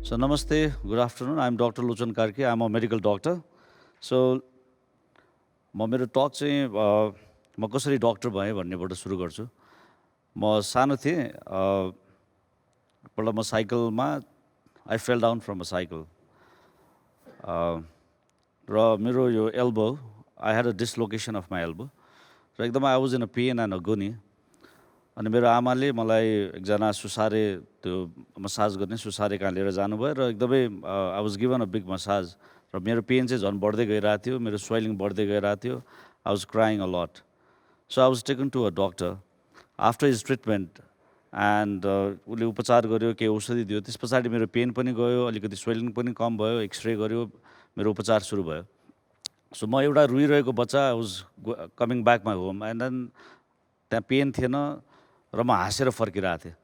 So namaste, good afternoon. I'm Dr. Luchan Karki. I'm a medical doctor. So म मेरो talk चाहिँ म कसरी डक्टर भएँ भन्नेबाट सुरु गर्छु। म सानो थिएँ, एकपल्ट म साइकलमा I fell down from a cycle र मेरो यो elbow I had a dislocation of my elbow र एकदमै I was in a pain and agony. अनि मेरो आमाले मलाई एकजना सुसारे त्यो मसाज गर्ने सुसारे कहाँ लिएर जानुभयो र एकदमै I was given a big massage र मेरो पेन चाहिँ झन् बढ्दै गइरहेको थियो, मेरो स्वेलिङ बढ्दै गइरहेको थियो। I was crying a lot. So I was taken to a doctor after his treatment and उसले उपचार गर्यो, केही औषधि दियो। त्यस पछाडि मेरो पेन पनि गयो, अलिकति स्वेलिङ पनि कम भयो, एक्सरे गर्यो, मेरो उपचार सुरु भयो। सो म एउटा रुइरहेको बच्चा, I was coming back my home and then त्यहाँ पेन थिएन र म हाँसेर फर्किरहेको थिएँ।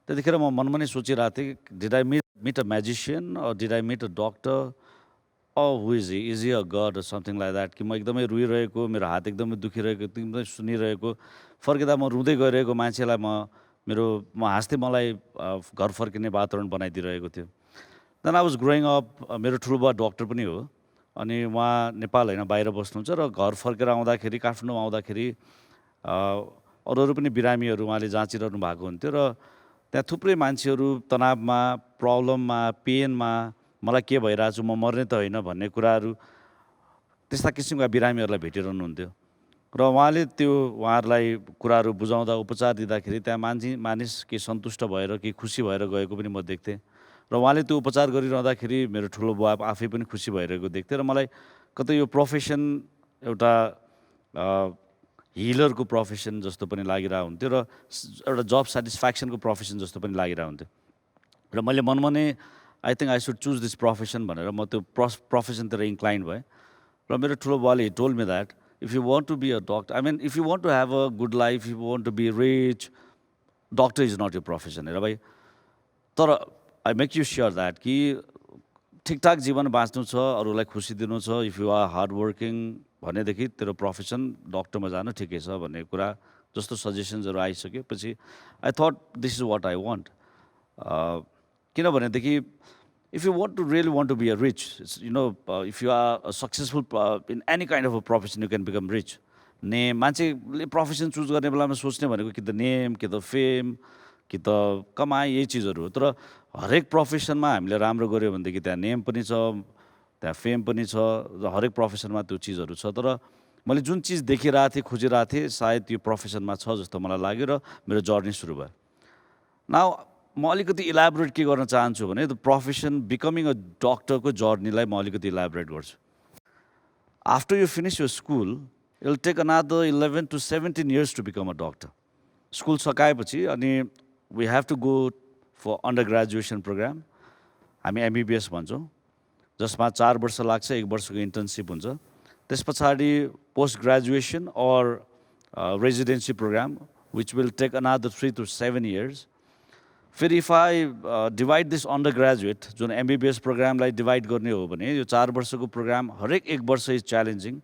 त्यतिखेर म मनमा नै सोचिरहेको थिएँ, did I meet a magician or did I meet a doctor who is he a god something like that. कि म एकदमै रुइरहेको, मेरो हात एकदमै दुखिरहेको, एकदमै सुनिरहेको, फर्किँदा म रुँदै गइरहेको मान्छेलाई म हाँस्दै मलाई घर फर्किने वातावरण बनाइदिइरहेको थियो। Then I was growing up. मेरो ठुलो बुवा डक्टर पनि हो, अनि उहाँ नेपाल होइन बाहिर बस्नुहुन्छ र घर फर्केर आउँदाखेरि, काठमाडौँ आउँदाखेरि अरू पनि बिरामीहरू उहाँले जाँचिरहनु भएको हुन्थ्यो र त्यहाँ थुप्रै मान्छेहरू तनावमा, प्रब्लममा, पेनमा, मलाई के भइरहेको छु, म मर्ने त होइन भन्ने कुराहरू, त्यस्ता किसिमका बिरामीहरूलाई भेटिरहनुहुन्थ्यो र उहाँले उहाँहरूलाई कुराहरू बुझाउँदा, उपचार दिँदाखेरि त्यहाँ मानिस के सन्तुष्ट भएर, कि खुसी भएर गएको पनि म देख्थेँ र उहाँले त्यो उपचार गरिरहँदाखेरि मेरो ठुलो बुवा आफै पनि खुसी भइरहेको देख्थेँ र मलाई कतै यो प्रोफेसन एउटा हिलरको प्रोफेसन जस्तो पनि लागिरहेको हुन्थ्यो र एउटा जब सेटिस्फ्याक्सनको प्रोफेसन जस्तो पनि लागिरहेको हुन्थ्यो र मैले मनमा नै I think I should choose this profession भनेर म त्यो प्रोफेसनतिर इन्क्लाइन भएँ र मेरो ठुलो बुवाले told me that if you want to be a doctor, I mean if you want to have a good life, if you want to be rich, doctor is not your profession. हेर भाइ, तर I make you sure that कि ठिकठाक जीवन बाँच्नु छ, अरूलाई खुसी दिनु छ, if you are hard working भनेदेखि तेरो प्रोफेसन डक्टरमा जानु ठिकै छ भन्ने कुरा जस्तो सजेसन्सहरू आइसकेपछि I thought this is what I want. किनभनेदेखि if you really want to be a rich, if you are a successful in any kind of a profession, you can become rich. Name, मान्छेले profession choose गर्ने बेलामा सोच्ने भनेको कि त name, कि त फेम, कि त कमाइ, यही चिजहरू हो। तर हरेक प्रोफेसनमा हामीले राम्रो गऱ्यो भनेदेखि त्यहाँ नेम पनि छ, त्यहाँ फेम पनि छ र हरेक प्रोफेसनमा त्यो चिजहरू छ। तर मैले जुन चिज देखिरहेको थिएँ, खोजिरहेको थिएँ, सायद त्यो प्रोफेसनमा छ जस्तो मलाई लाग्यो र मेरो जर्नी सुरु भयो। नाउ म अलिकति इलाबोरेट के गर्न चाहन्छु भने द प्रोफेसन बिकमिङ अ डक्टरको जर्नीलाई म अलिकति इलाबोरेट गर्छु। After you finish your school, it will take another 11 to 17 years to become a doctor. School सकाएपछि अनि we have to go for under graduation program, हामी एमबिबिएस भन्छौँ, जसमा 4 वर्ष लाग्छ, 1 वर्षको इन्टर्नसिप हुन्छ। त्यस पछाडि post graduation or residency program which will take another 3 to 7 years. फेरि if I divide this undergraduate, जुन एमबिबिएस प्रोग्रामलाई डिभाइड गर्ने हो भने यो 4 वर्षको प्रोग्राम हरेक 1 वर्ष इज च्यालेन्जिङ।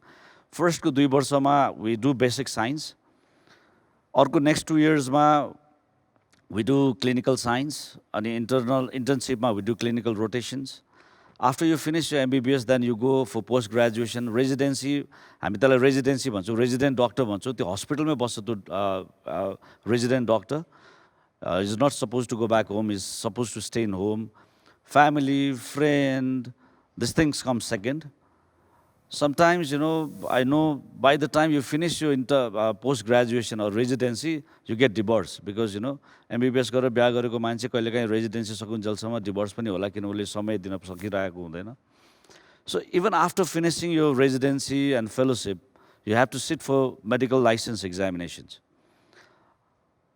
फर्स्टको 2 वर्षमा वी डु बेसिक साइन्स, अर्को नेक्स्ट 2 इयर्समा वी डु क्लिनिकल साइन्स, अनि इन्टर्नसिपमा we do clinical rotations. After you finish यो MBBS then you go for post graduation residency, हामी त्यसलाई रेजिडेन्सी भन्छौँ, रेजिडेन्ट डक्टर भन्छौँ। त्यो हस्पिटलमै बस्छ त्यो resident doctor. Is not supposed to go back home, is supposed to stay in home. Family, friend, these things come second. Sometimes, I know by the time you finish your post-graduation or residency, you get divorced because, MBBS गरेर बिहा गरेको मान्छे कहिलेकाहीँ residency सकुन्जेलसम्म divorce पनि होला, किन उसले समय दिन सकिरहेको हुँदैन। So even after finishing your residency and fellowship, you have to sit for medical license examinations.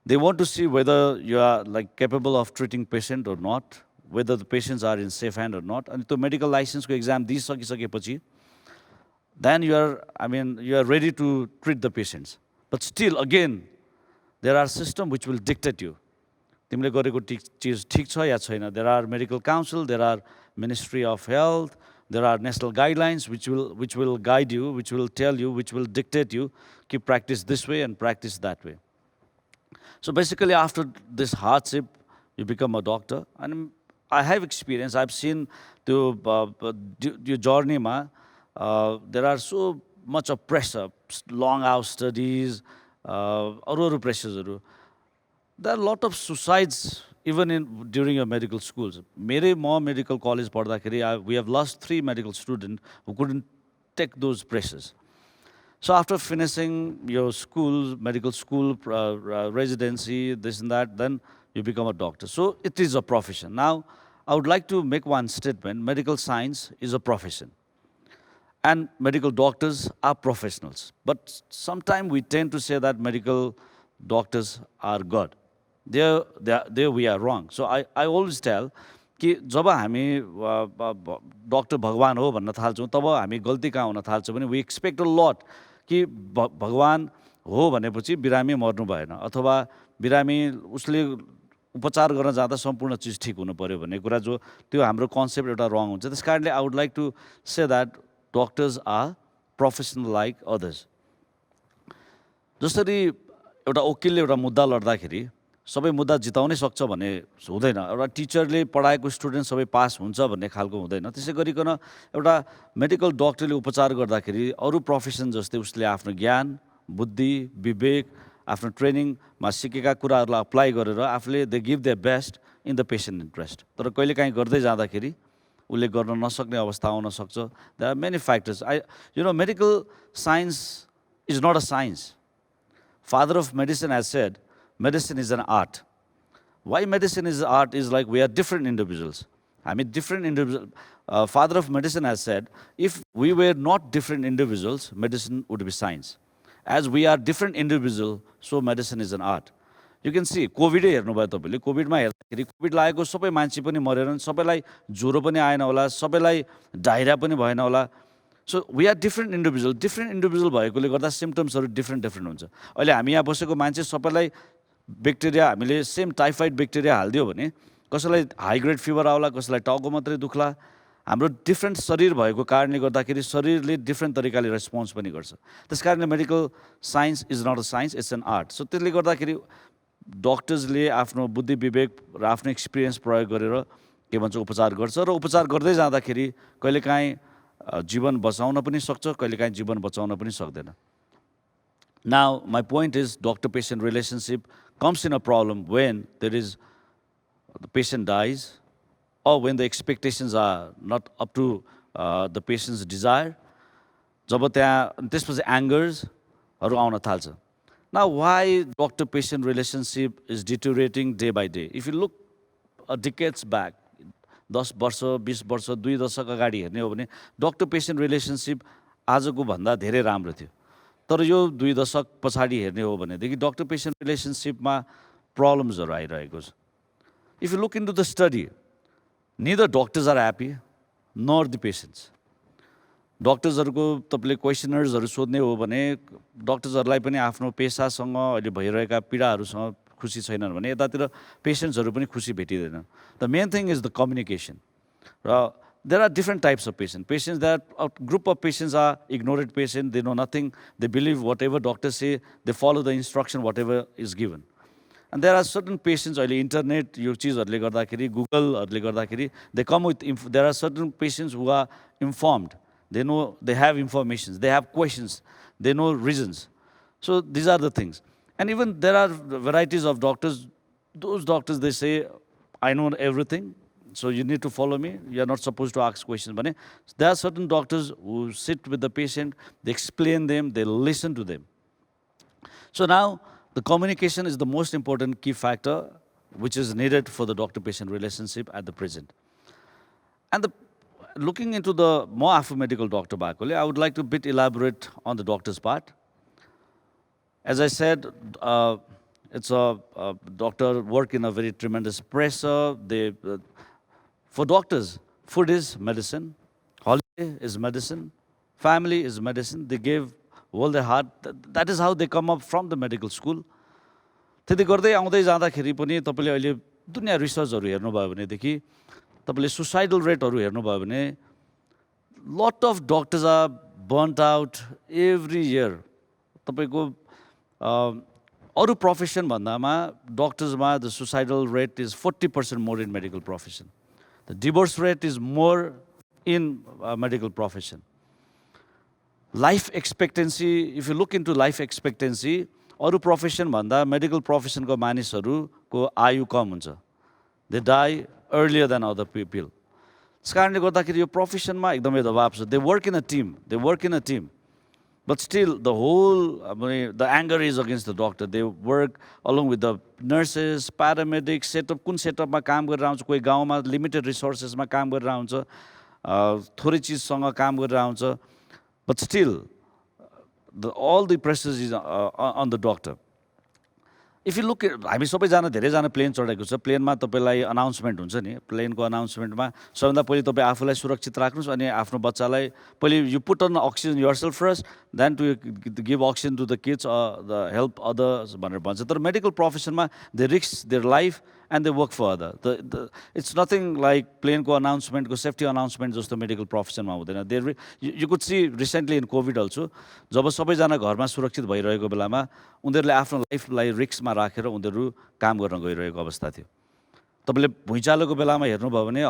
They want to see whether you are capable of treating patient or not, whether the patients are in safe hand or not. And to medical license ko exam दिइसकेपछि then you are ready to treat the patients. But still again there are systems which will dictate you. तिमीले गरेको चिज ठीक छ या छैन. There are medical council, there are Ministry of Health, there are national guidelines which will guide you, which will tell you, which will dictate you, keep practice this way and practice that way. So basically after this hardship, you become a doctor. And I have experience. I've seen your journey, ma. There are so much of pressure, long hour studies, अरू pressures. There are a lot of suicides even in during your medical schools. मेरे म medical college पढ्दाखेरि we have lost 3 medical students who couldn't take those pressures. So after finishing your school, medical school, residency, this and that, then you become a doctor. So it is a profession. Now, I would like to make one statement. Medical science is a profession. And medical doctors are professionals. But sometimes we tend to say that medical doctors are God. There we are wrong. So I always tell कि जब हामी doctor भगवान हो भन्न थाल्छौँ तब हामी गल्ती कहाँ हुन थाल्छ भने वी एक्सपेक्ट अ लट कि भगवान हो भनेपछि बिरामी मर्नु भएन अथवा बिरामी उसले उपचार गर्न जाँदा सम्पूर्ण चिज ठिक हुनु पर्यो भन्ने कुरा जो त्यो हाम्रो कन्सेप्ट एउटा रङ हुन्छ। त्यस कारणले I would like to say that doctors are professional like others. जसरी एउटा वकिलले एउटा मुद्दा लड्दाखेरि सबै मुद्दा जिताउनै सक्छ भन्ने हुँदैन, एउटा टिचरले पढाएको स्टुडेन्ट सबै पास हुन्छ भन्ने खालको हुँदैन। त्यसै गरिकन एउटा मेडिकल डक्टरले उपचार गर्दाखेरि अरू प्रोफेसन जस्तै उसले आफ्नो ज्ञान, बुद्धि, विवेक, आफ्नो ट्रेनिङमा सिकेका कुराहरूलाई अप्लाई गरेर आफूले they give their best in the patient interest. तर कहिलेकाहीँ गर्दै जाँदाखेरि उसले गर्न नसक्ने अवस्था आउन सक्छ। There are many factors. Medical science is not a science. Father of medicine has said medicine is an art. Why medicine is art is like we are different individuals. I mean different individuals. Father of medicine has said, if we were not different individuals, medicine would be science. As we are different individuals, so medicine is an art. You can see, COVID हेर्नुभयो तपाईले, कोभिडमा हेर्दाखेरि covid लागेको सबै मान्छे पनि मरेनन्, सबैलाई ज्वरो पनि आएन होला, सबैलाई डायरिया पनि भएन होला। So we are different individual भएकोले गर्दा सिम्टम्सहरू डिफ्रेन्ट हुन्छ। अहिले हामी यहाँ बसेको मान्छे सबैलाई ब्याक्टेरिया हामीले सेम टाइफाइड ब्याक्टेरिया हालिदियो भने कसैलाई हाई ग्रेड फिभर आउला, कसैलाई टाउको मात्रै दुख्ला। हाम्रो डिफ्रेन्ट शरीर भएको कारणले गर्दाखेरि शरीरले डिफ्रेन्ट तरिकाले रेस्पोन्स पनि गर्छ। त्यस कारणले medical science is not a science, it's an art. So त्यसले गर्दाखेरि डक्टर्सले आफ्नो बुद्धि विवेक र आफ्नो एक्सपिरियन्स प्रयोग गरेर के भन्छ उपचार गर्छ र उपचार गर्दै जाँदाखेरि कहिलेकाहीँ जीवन बचाउन पनि सक्छ, कहिलेकाहीँ जीवन बचाउन पनि सक्दैन। Now, my point is doctor-patient relationship comes in a problem when there is the patient dies or when the expectations are not up to the patient's desire. जब त्यहाँ त्यसपछि एङ्गर्सहरू आउन थाल्छ। Now, why doctor-patient relationship is deteriorating day by day? If you look decades back, 10 वर्ष, 20 वर्ष, 2 दशक अगाडि हेर्ने हो भने डक्टर पेसेन्ट रिलेसनसिप आजको भन्दा धेरै राम्रो थियो। तर यो 2 दशक पछाडि हेर्ने हो भनेदेखि डक्टर पेसेन्ट रिलेसनसिपमा प्रब्लम्सहरू आइरहेको छ। If you look into the study, neither doctors are happy nor the patients. डक्टर्सहरूको तपाईँले क्वेसनर्सहरू सोध्ने हो भने डक्टर्सहरूलाई पनि आफ्नो पेसासँग अहिले भइरहेका पीडाहरूसँग खुसी छैनन् भने यतातिर पेसेन्ट्सहरू पनि खुसी भेटिँदैन। The main thing is the communication. र there are different types of patients. Patients, that a group of patients are ignorant patients, they know nothing, they believe whatever doctors say, they follow the instruction, whatever is given. And there are certain patients, अहिले internet यो चिजहरूले गर्दाखेरि, गुगलहरूले गर्दाखेरि, they come with, there are certain patients who are informed, they know, they have information, they have questions, they know reasons. So these are the things. And even there are varieties of doctors, those doctors, they say, I know everything, so you need to follow me, you are not supposed to ask questions. But there are certain doctors who sit with the patient, they explain them, they listen to them. So now, the communication is the most important key factor which is needed for the doctor-patient relationship at the present. And looking into the more medical doctor Bakole, I would like to bit elaborate on the doctor's part. As I said, it's a doctor work in a very tremendous pressure. For doctors, food is medicine, holiday is medicine, family is medicine. They gave all their heart. That is how they come up from the medical school. त्यति गर्दै आउँदै जाँदाखेरि पनि तपाईँले अहिले दुनियाँ रिसर्चहरू हेर्नुभयो भनेदेखि तपाईँले सुसाइडल रेटहरू हेर्नुभयो भने lot of doctors are burnt out every year. तपाईँको अरू प्रोफेसन भन्दामा डक्टर्समा the suicidal rate is 40% more in medical profession. The divorce rate is more in medical profession. Life expectancy, if you look into life expectancy, अरू profession भन्दा medical प्रोफेसनको मानिसहरूको आयु कम हुन्छ. They die earlier than other people. त्यस कारणले गर्दाखेरि यो प्रोफेसनमा एकदमै दबाब छ. They work in a team, but still the whole the anger is against the doctor. They work along with the nurses, paramedics, setup कुन सेटअपमा काम गरेर आउँछ. कोही गाउँमा लिमिटेड रिसोर्सेसमा काम गरेर आउँछ, थोरै चिजसँग काम गरेर आउँछ. But still all the pressure is on the doctor. If you look at, हामी सबैजना धेरैजना प्लेन चढेको छ. प्लेनमा तपाईँलाई अनाउन्समेन्ट हुन्छ नि. प्लेनको अनाउन्समेन्टमा सबभन्दा पहिले तपाईँ आफूलाई सुरक्षित राख्नुहोस् अनि आफ्नो बच्चालाई पहिले you put on oxygen yourself first, then to give oxygen to the kids, the help others भनेर भन्छ. तर मेडिकल प्रोफेसनमा they risk their life and they work for other. It's nothing like प्लेनको अनाउन्समेन्टको सेफ्टी अनाउन्समेन्ट जस्तो medical प्रोफेसनमा हुँदैन. You could see recently in Covid also, जब सबैजना घरमा सुरक्षित भइरहेको बेलामा उनीहरूले आफ्नो लाइफलाई रिस्कमा राखेर उनीहरू काम गर्न गइरहेको अवस्था थियो. तपाईँले भुइँचालोको बेलामा हेर्नुभयो भने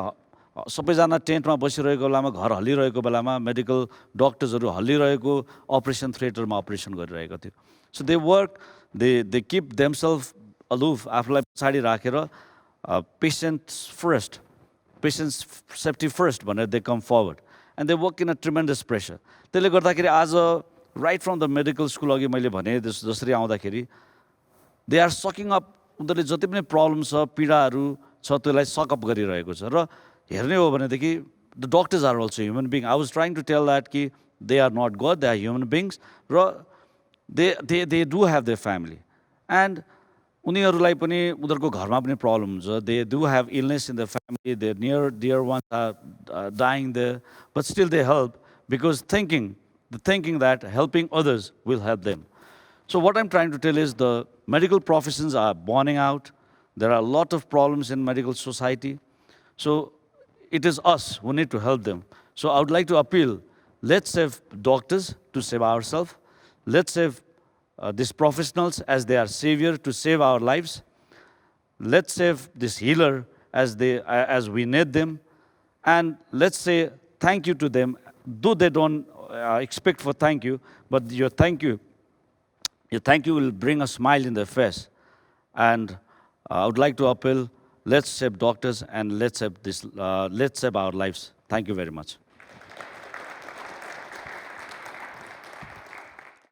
सबैजना टेन्टमा बसिरहेको बेलामा, घर हल्लिरहेको बेलामा मेडिकल डक्टर्सहरू हल्लिरहेको अपरेसन थिएटरमा अपरेसन गरिरहेको थियो. So they work, they keep themselves aloof, आफूलाई पछाडि राखेर patients first, patients safety first भनेर they come forward and they work in a tremendous pressure. त्यसले गर्दाखेरि आज right from the medical school, अघि मैले भने जसरी आउँदाखेरि दे आर सकिङ अप. उनीहरूले जति पनि प्रब्लम छ, पीडाहरू छ, त्यसलाई सकअप गरिरहेको छ. र हेर्ने हो भनेदेखि the doctors are also human being. I was trying to tell that कि they are not God, they are human beings, र they do have their family. And उनीहरूलाई पनि उनीहरूको घरमा पनि प्रब्लम हुन्छ. They do have illness in the family, they near dear ones are dying there, but still they help because thinking that helping others will help them. So what I'm trying to tell is the medical professions are burning out. There are a lot of problems in medical society. So it is us who need to help them. So I would like to appeal, let's save doctors to save ourselves. Let's save these professionals as they are savior to save our lives. Let's save this healer as we need them. And let's say thank you to them, though they don't expect for thank you, but your thank you will bring a smile in their face. And I would like to appeal, let's save doctors and let's save our lives. Thank you very much.